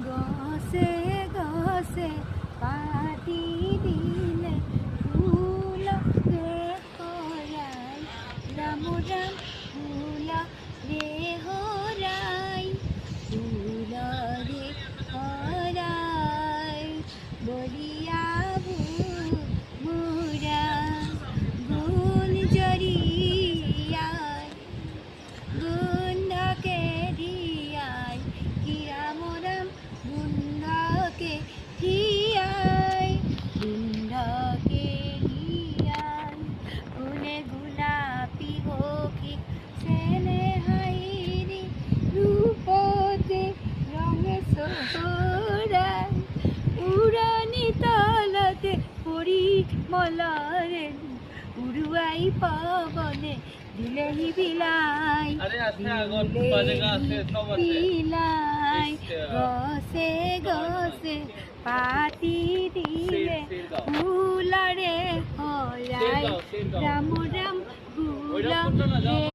গছে গছে পাতি দিলে ফুল রে হরাই রাম রাম ফুল রে হরাই ফুল রে হরাই বলিয়া মুরা গুণ জরিয়ায় গুণকে দিয়াই কিরাম রাম গুণকে দিয়াই গুণকে দিয়াই গুণে গুলাপি গোখি ছেলে হাইরি রূপতে রঙে সোহরাই উড়ানি তালাতে পরিমলারে উড়ুয়াই পবনে দিলেহি বিলাই বিলাই গছে গছে পাতি দিলে ফুলরে হরাই রাম রাম ফুল